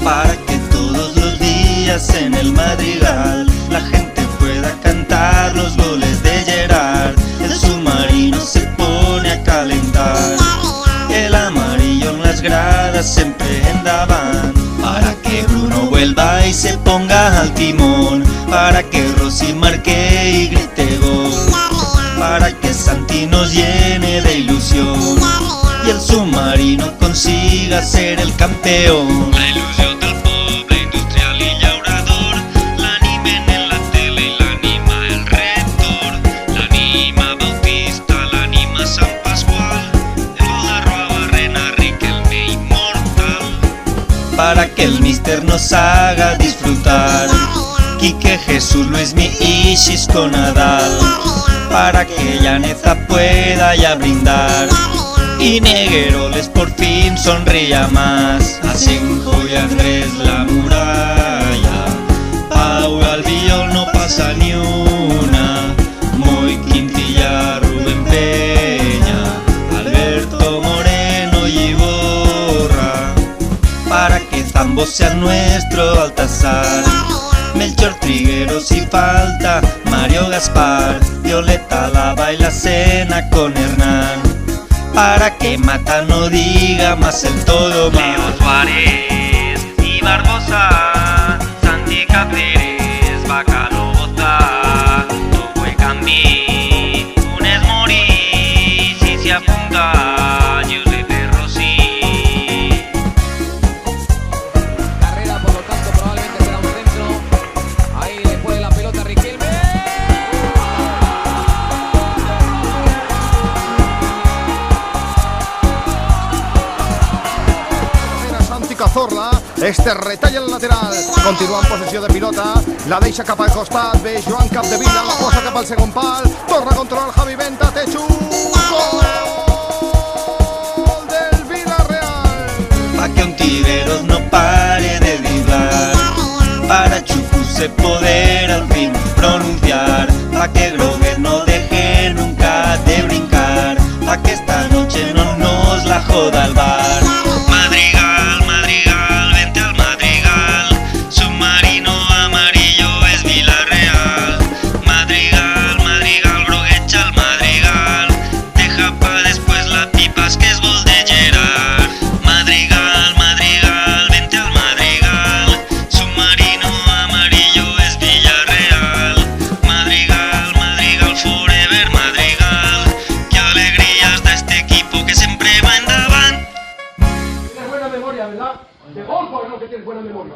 para que todos los días en el Madrigal la gente pueda cantar los goles de Gerard. El submarino se pone a calentar, el amarillo en las gradas siempre andaban, para que Bruno vuelva y se ponga al timón, para que Rossi marque y grite gol, para que Santi nos llene de ilusión y el submarino consiga ser el campeón. La ilusión del poble industrial y llaurador l'animen en la tele i l'anima el rector, l'anima Bautista, l'anima Sant Pasqual, el gol de Roa Barrena, Riquelme inmortal. Para que el míster nos haga disfrutar, Quique, Jesús, Luismi y Xisco Nadal, para que Llaneza pueda ya brindar y Negueroles por fin sonría más. Asenjo y Andrés la muralla, Pau Albiol no pasa ni una, Moy Quintilla, Rubén Peña, Alberto Moreno y Iborra, para que Zambo sea nuestro Baltasar, Melchor Trigueros y falta Mario Gaspar, Violeta la baila cena con Hernán, para que Mata no diga más el todo más. Leo Suárez y Barbosa, Santi Cáceres, Bacalo Bota, Togo y Cambi, Funes Mori, si se apunta Giuseppe Rossi. Carrera, por lo tanto, probablemente será un centro. Ahí le pone la pelota a Riquelme. Santi Cazorla, este retalla el lateral, continua en possessió de pilota, la deixa cap al costat, ve Joan Capdevila, la posa cap al segon pal, torna a controlar Javi Venta, Techu, gol del Villarreal. Pa' que Ontiveros no pare de driblar, para Chucu se poder al fin pronunciar, pa' que Groguet no deje nunca de brincar, pa' que esta noche no nos la joda el bar. Madrigal, Madrigal, vente al Madrigal, submarino amarillo es Villarreal. Madrigal, Madrigal, Groguecha al Madrigal, deja pa' después la pipas que es gol de Gerard. Madrigal, Madrigal, vente al Madrigal, submarino amarillo es Villarreal. Madrigal, Madrigal, forever Madrigal, qué alegrías da este equipo que siempre va en davant. Tienes buena memoria, ¿verdad? De gol, pues no, que tienes buena memoria.